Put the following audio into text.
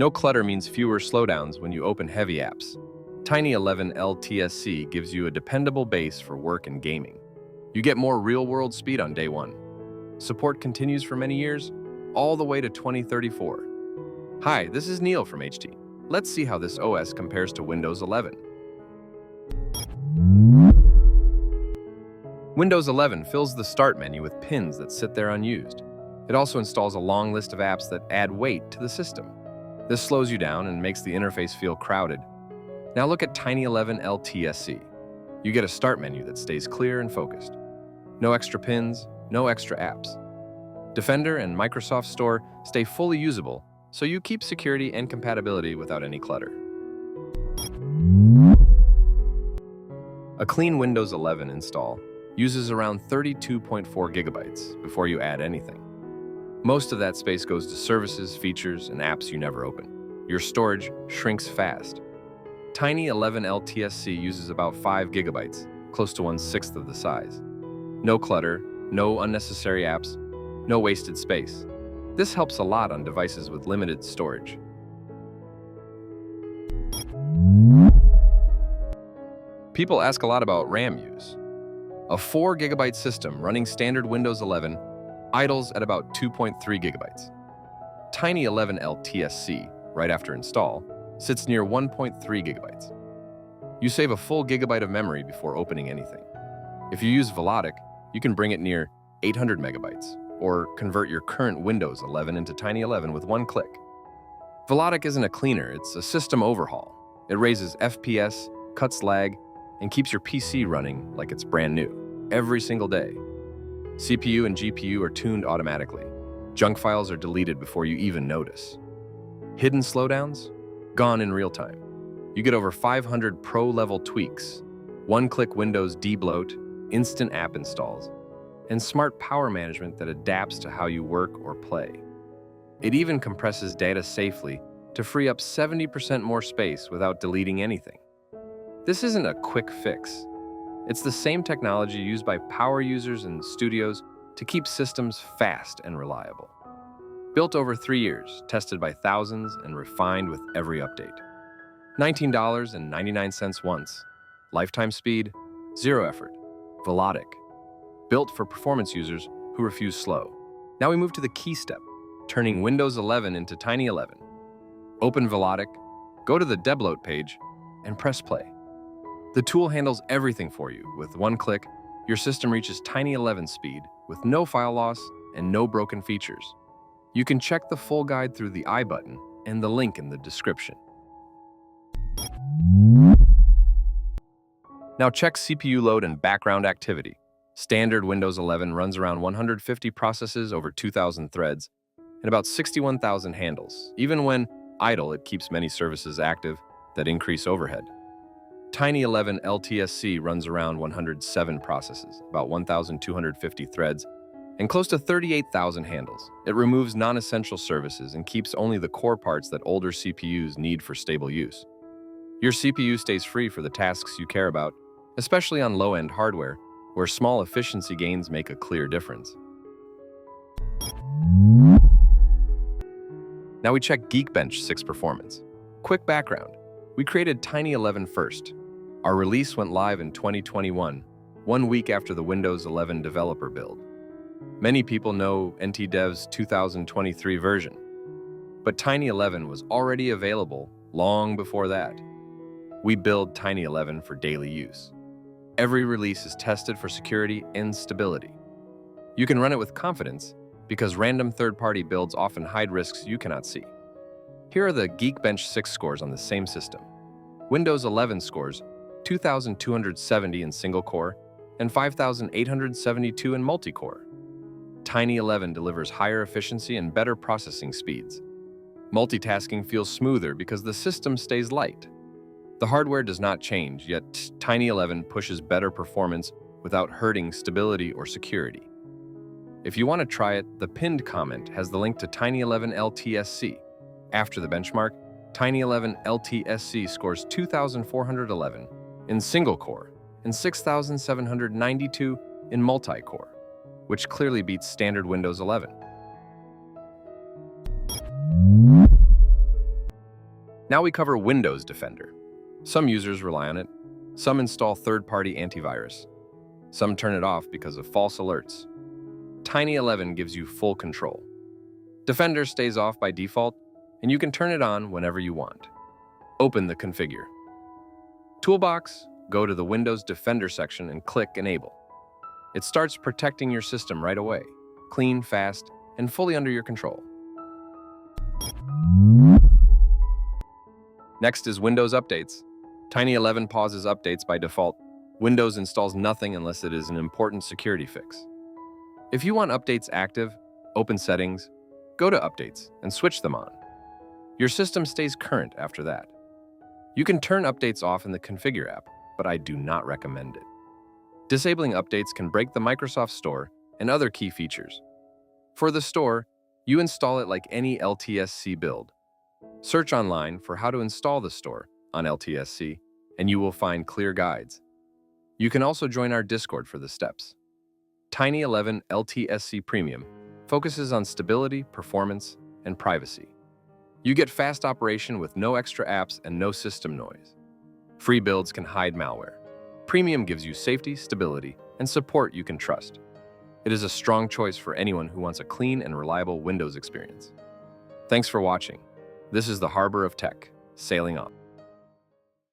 No clutter means fewer slowdowns when you open heavy apps. Tiny 11 LTSC gives you a dependable base for work and gaming. You get more real-world speed on day one. Support continues for many years, all the way to 2034. Hi, this is Neil from HT. Let's see how this OS compares to Windows 11. Windows 11 fills the Start menu with pins that sit there unused. It also installs a long list of apps that add weight to the system. This slows you down and makes the interface feel crowded. Now look at Tiny 11 LTSC. You get a Start menu that stays clear and focused. No extra pins, no extra apps. Defender and Microsoft Store stay fully usable, so you keep security and compatibility without any clutter. A clean Windows 11 install uses around 32.4 gigabytes before you add anything. Most of that space goes to services, features, and apps you never open. Your storage shrinks fast. Tiny 11 LTSC uses about 5 gigabytes, close to 1/6 of the size. No clutter, no unnecessary apps, no wasted space. This helps a lot on devices with limited storage. People ask a lot about RAM use. A 4 gigabyte system running standard Windows 11 idles at about 2.3 gigabytes. Tiny 11 LTSC, right after install, sits near 1.3 gigabytes. You save a full gigabyte of memory before opening anything. If you use Velotic, you can bring it near 800 megabytes, or convert your current Windows 11 into Tiny 11 with one click. Velotic isn't a cleaner, it's a system overhaul. It raises FPS, cuts lag, and keeps your PC running like it's brand new, every single day. CPU and GPU are tuned automatically. Junk files are deleted before you even notice. Hidden slowdowns? Gone in real time. You get over 500 pro-level tweaks, one-click Windows debloat, instant app installs, and smart power management that adapts to how you work or play. It even compresses data safely to free up 70% more space without deleting anything. This isn't a quick fix. It's the same technology used by power users and studios to keep systems fast and reliable. Built over 3 years, tested by thousands, and refined with every update. $19.99 once. Lifetime speed, zero effort. Velotic. Built for performance users who refuse slow. Now we move to the key step, turning Windows 11 into Tiny 11. Open Velotic, go to the Debloat page, and press play. The tool handles everything for you. With one click, your system reaches Tiny 11 speed with no file loss and no broken features. You can check the full guide through the I button and the link in the description. Now check CPU load and background activity. Standard Windows 11 runs around 150 processes over 2,000 threads and about 61,000 handles. Even when idle, it keeps many services active that increase overhead. Tiny 11 LTSC runs around 107 processes, about 1,250 threads, and close to 38,000 handles. It removes non-essential services and keeps only the core parts that older CPUs need for stable use. Your CPU stays free for the tasks you care about, especially on low-end hardware, where small efficiency gains make a clear difference. Now we check Geekbench 6 performance. Quick background. We created Tiny 11 first. Our release went live in 2021, 1 week after the Windows 11 developer build. Many people know NTDev's 2023 version, but Tiny 11 was already available long before that. We build Tiny 11 for daily use. Every release is tested for security and stability. You can run it with confidence because random third-party builds often hide risks you cannot see. Here are the Geekbench 6 scores on the same system. Windows 11 scores 2,270 in single-core and 5,872 in multi-core. Tiny 11 delivers higher efficiency and better processing speeds. Multitasking feels smoother because the system stays light. The hardware does not change, yet Tiny 11 pushes better performance without hurting stability or security. If you want to try it, the pinned comment has the link to Tiny 11 LTSC. After the benchmark, Tiny 11 LTSC scores 2,411 in single-core and 6,792 in multi-core, which clearly beats standard Windows 11. Now we cover Windows Defender. Some users rely on it. Some install third-party antivirus. Some turn it off because of false alerts. Tiny 11 gives you full control. Defender stays off by default, and you can turn it on whenever you want. Open the Configure. Toolbox, go to the Windows Defender section and click Enable. It starts protecting your system right away, clean, fast, and fully under your control. Next is Windows Updates. Tiny 11 pauses updates by default. Windows installs nothing unless it is an important security fix. If you want updates active, open Settings, go to Updates, and switch them on. Your system stays current after that. You can turn updates off in the Configure app, but I do not recommend it. Disabling updates can break the Microsoft Store and other key features. For the store, you install it like any LTSC build. Search online for how to install the store on LTSC, and you will find clear guides. You can also join our Discord for the steps. Tiny 11 LTSC Premium focuses on stability, performance, and privacy. You get fast operation with no extra apps and no system noise. Free builds can hide malware. Premium gives you safety, stability, and support you can trust. It is a strong choice for anyone who wants a clean and reliable Windows experience. Thanks for watching. This is the Harbor of Tech, sailing on.